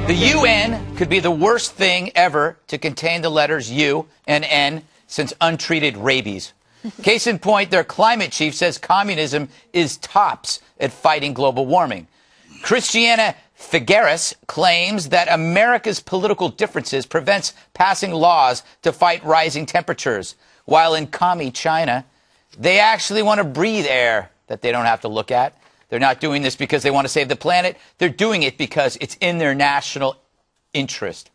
The UN could be the worst thing ever to contain the letters U and N since untreated rabies. Case in point, their climate chief says communism is tops at fighting global warming. Christiana Figueres claims that America's political differences prevents passing laws to fight rising temperatures, while in commie China, they actually want to breathe air that they don't have to look at. They're not doing this because they want to save the planet. They're doing it because it's in their national interest.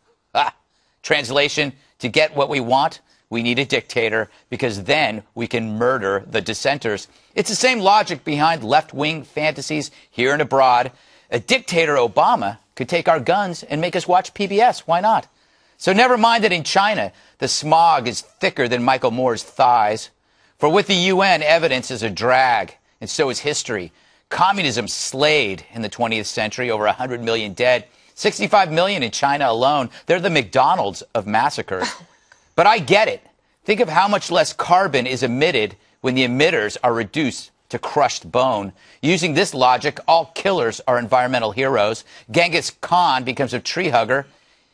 Translation, to get what we want, we need a dictator, because then we can murder the dissenters. It's the same logic behind left-wing fantasies here and abroad. A dictator, Obama, could take our guns and make us watch PBS. Why not? So never mind that in China, the smog is thicker than Michael Moore's thighs. For with the UN, evidence is a drag, and so is history. Communism slayed in the 20th century, over 100 million dead, 65 million in China alone. They're the McDonald's of massacres. But I get it. Think of how much less carbon is emitted when the emitters are reduced to crushed bone. Using this logic, all killers are environmental heroes. Genghis Khan becomes a tree hugger,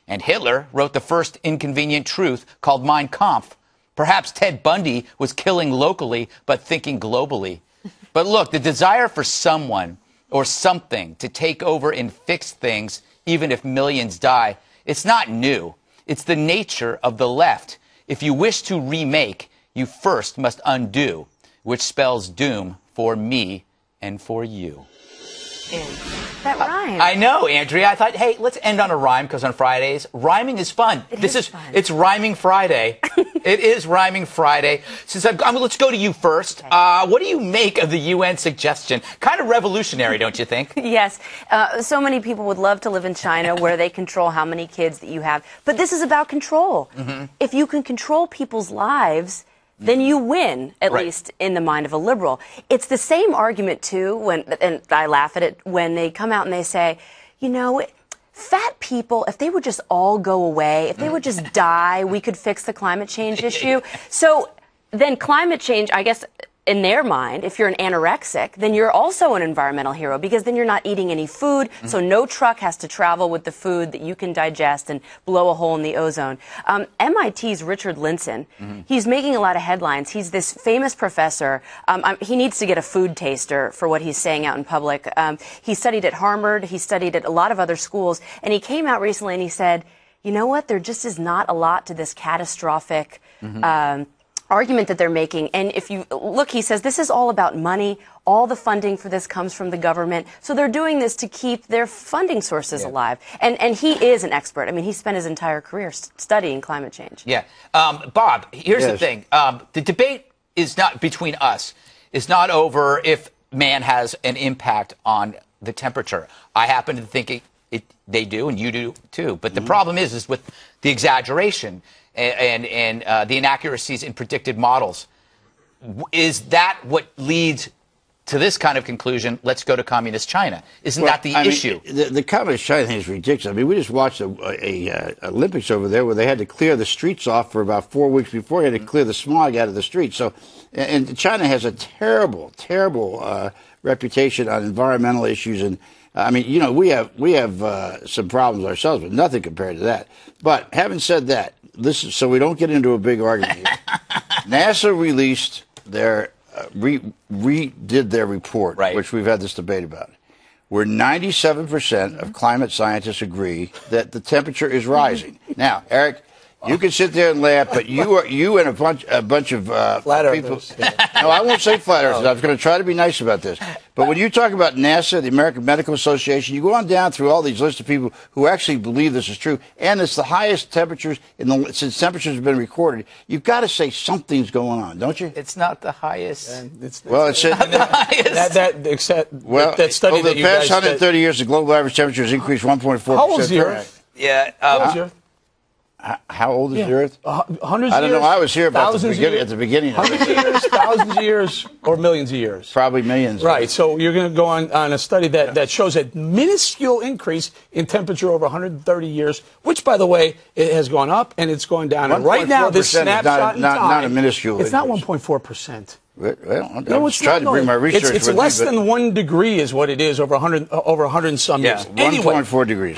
and Hitler wrote the first inconvenient truth called Mein Kampf. Perhaps Ted Bundy was killing locally but thinking globally. But look, the desire for someone or something to take over and fix things, even if millions die, it's not new. It's the nature of the left. If you wish to remake, you first must undo, which spells doom for me and for you. That rhymes. I know, Andrea. I thought, hey, let's end on a rhyme, because on Fridays, rhyming is fun. It's Rhyming Friday. It is Rhyming Friday. Since let's go to you first. Okay. What do you make of the UN suggestion? Kind of revolutionary, don't you think? Yes. So many people would love to live in China where they control how many kids that you have. But this is about control. Mm-hmm. If you can control people's lives, then you win, at least in the mind of a liberal. It's the same argument, too, and I laugh at it, when they come out and they say, you know, fat people, if they would just all go away, if they would just die, we could fix the climate change issue. So then climate change, I guess, in their mind, if you're an anorexic, then you're also an environmental hero, because then you're not eating any food, so no truck has to travel with the food that you can digest and blow a hole in the ozone. MIT's Richard Linson, he's making a lot of headlines. He's this famous professor. He needs to get a food taster for what he's saying out in public. He studied at Harvard. He studied at a lot of other schools. And he came out recently and he said, you know what, there just is not a lot to this catastrophic argument that they're making. And if you look, he says this is all about money. All the funding for this comes from the government. So they're doing this to keep their funding sources alive. And he is an expert. I mean, he spent his entire career studying climate change. Yeah. Bob, here's the thing. The debate is not between us. It's not over if man has an impact on the temperature. I happen to think they do, and you do too. But the problem is with the exaggeration and the inaccuracies in predicted models. Is that what leads to this kind of conclusion? Let's go to communist China. Isn't that the issue? The communist China thing is ridiculous. I mean, we just watched a Olympics over there where they had to clear the streets off for about 4 weeks before. They had to clear the smog out of the streets. So, and China has a terrible, terrible reputation on environmental issues. And I mean, you know, we have some problems ourselves, but nothing compared to that. But having said that, so we don't get into a big argument here. NASA released their redid their report, which we've had this debate about, where 97% of climate scientists agree that the temperature is rising. Now, Eric, you can sit there and laugh, but you and a bunch of flat people. earthers. Yeah. No, I won't say flat earthers. I was going to try to be nice about this. But when you talk about NASA, the American Medical Association, you go on down through all these lists of people who actually believe this is true, and it's the highest temperatures since temperatures have been recorded. You've got to say something's going on, don't you? It's not the highest. It's not the highest. That study over the past 130 years, the global average temperature has increased 1.4%. How old is the Earth? Yeah. How old is the Earth? How old is the Earth? Hundreds of years. I don't know. I was here about at the beginning. Hundreds of years, thousands of years, or millions of years? Probably millions. Right. So you're going to go on a study that shows a minuscule increase in temperature over 130 years, which, by the way, it has gone up and it's going down. And right now, this snapshot in time, not a minuscule. It's not 1.4%. Well, I was trying to bring my research. It's less than 1 degree is what it is over 100 and some years. 1.4 degrees.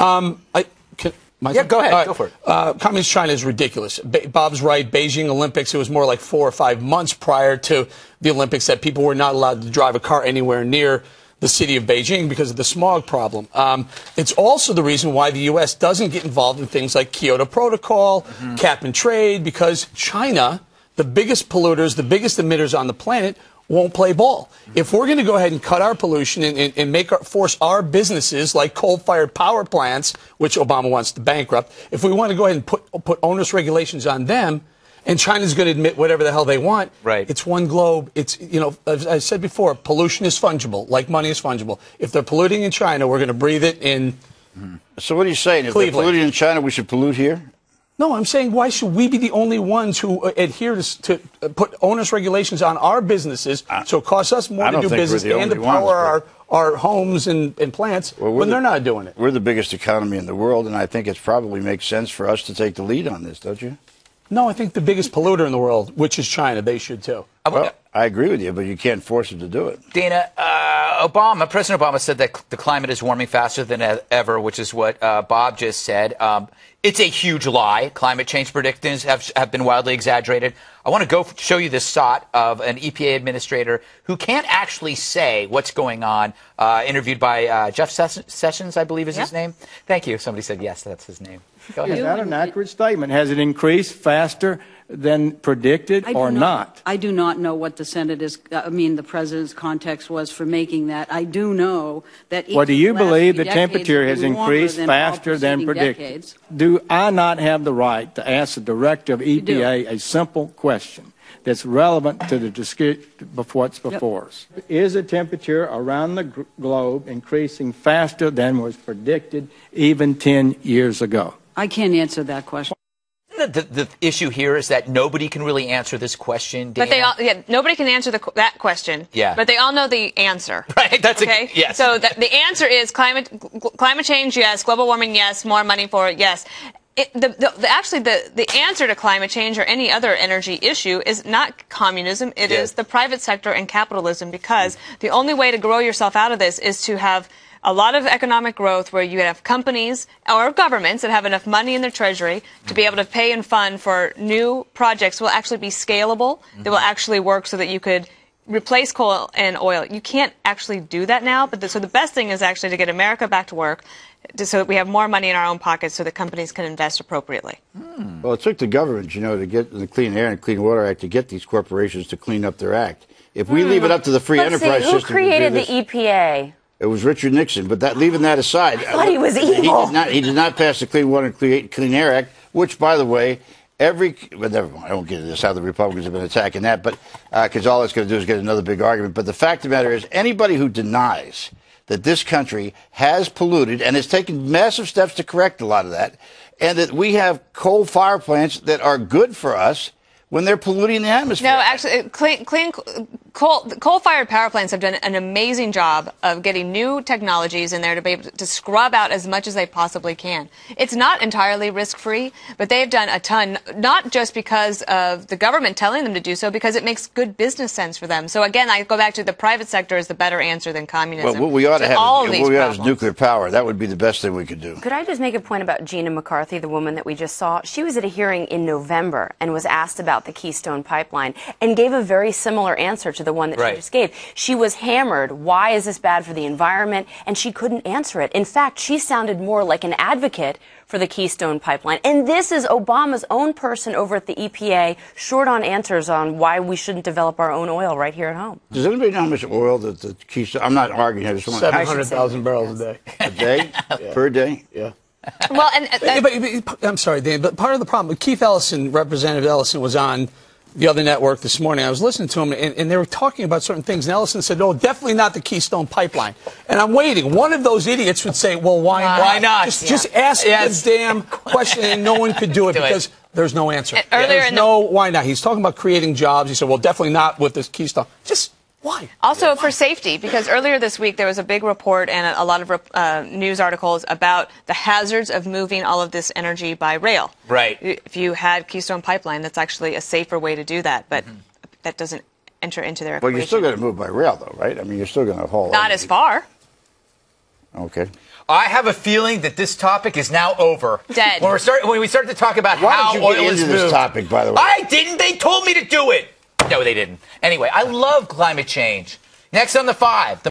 Yeah, go ahead. Go for it. Communist China is ridiculous. Bob's right. Beijing Olympics, it was more like 4 or 5 months prior to the Olympics that people were not allowed to drive a car anywhere near the city of Beijing because of the smog problem. It's also the reason why the U.S. doesn't get involved in things like Kyoto Protocol, cap and trade, because China, the biggest polluters, the biggest emitters on the planet, won't play ball. If we're going to go ahead and cut our pollution and force our businesses like coal-fired power plants, which Obama wants to bankrupt, if we want to go ahead and put onerous regulations on them, and China's going to admit whatever the hell they want, it's one globe. It's, as I said before, pollution is fungible, like money is fungible. If they're polluting in China, we're going to breathe it in So what are you saying? If they're polluting in China, we should pollute here? No, I'm saying why should we be the only ones who adhere to put onerous regulations on our businesses so it costs us more to do business and to power our homes and plants when they're not doing it? We're the biggest economy in the world, and I think it probably makes sense for us to take the lead on this, don't you? No, I think the biggest polluter in the world, which is China, they should too. Well, I agree with you, but you can't force them to do it. Dana, President Obama said that the climate is warming faster than ever, which is what Bob just said. It's a huge lie. Climate change predictions have been wildly exaggerated. I want to go show you this shot of an EPA administrator who can't actually say what's going on, interviewed by Jeff Sessions, I believe is his name. Thank you. Somebody said, yes, that's his name. Go ahead. Is that an accurate statement? Has it increased faster than predicted or not? I do not know what the Senate is, the president's context was for making that. I do know that each do you believe the decades temperature has have been increased warmer faster than predicted? Decades. Do I not have the right to ask the director of EPA a simple question that's relevant to the discussion before what's before us? Is the temperature around the globe increasing faster than was predicted even 10 years ago? I can't answer that question. The issue here is that nobody can really answer this question, Dana. But they all, nobody can answer that question. Yeah. But they all know the answer. Right. That's okay. Yes. So the answer is climate change. Yes. Global warming. Yes. More money for it. Yes. Actually, the answer to climate change or any other energy issue is not communism. It is the private sector and capitalism, because the only way to grow yourself out of this is to have a lot of economic growth where you have companies or governments that have enough money in their treasury to be able to pay and fund for new projects will actually be scalable, that will actually work so that you could replace coal and oil. You can't actually do that now, so the best thing is actually to get America back to work so that we have more money in our own pockets so that companies can invest appropriately. Well, it took the government, to get the Clean Air and Clean Water Act to get these corporations to clean up their act. If we leave it up to the free enterprise system, who created the EPA? It was Richard Nixon, but leaving that aside, I thought he was evil. He did not pass the Clean Water and Clean Air Act, which, by the way, but never mind, I won't get into this, how the Republicans have been attacking that, but because all it's going to do is get another big argument. But the fact of the matter is, anybody who denies that this country has polluted and has taken massive steps to correct a lot of that, and that we have coal fire plants that are good for us when they're polluting the atmosphere. No, actually, coal-fired power plants have done an amazing job of getting new technologies in there to be able to scrub out as much as they possibly can. It's not entirely risk-free, but they've done a ton, not just because of the government telling them to do so, because it makes good business sense for them. So again, I go back to the private sector is the better answer than communism. Well, what we ought to have is nuclear power. That would be the best thing we could do. Could I just make a point about Gina McCarthy, the woman that we just saw? She was at a hearing in November and was asked about the Keystone Pipeline and gave a very similar answer to the one that she just gave. She was hammered. Why is this bad for the environment? And she couldn't answer it. In fact, she sounded more like an advocate for the Keystone Pipeline. And this is Obama's own person over at the EPA, short on answers on why we shouldn't develop our own oil right here at home. Does anybody know how much oil that the Keystone... I'm not arguing. I just want 700,000 barrels a day. A day? Per day? Yeah. Well, and but I'm sorry, Dan, but part of the problem, Keith Ellison, Representative Ellison, was on the other network this morning. I was listening to him, and they were talking about certain things, and Ellison said, "No, definitely not the Keystone Pipeline." And I'm waiting. One of those idiots would say, "Well, why not? Why not? Just ask the damn question," and no one could do it because there's no answer. Why not? He's talking about creating jobs. He said, "Well, definitely not with this Keystone." Just why? Also for safety, because earlier this week there was a big report and a lot of news articles about the hazards of moving all of this energy by rail. Right. If you had Keystone Pipeline, that's actually a safer way to do that, but that doesn't enter into their equation. Well, you're still going to move by rail, though, right? I mean, you're still going to haul. Not as far. Okay. I have a feeling that this topic is now over. Dead. When we start to talk about Why how did you oil get is into moved. this topic, by the way? I didn't. They told me to do it. No, they didn't. Anyway, I love climate change. Next on the 5.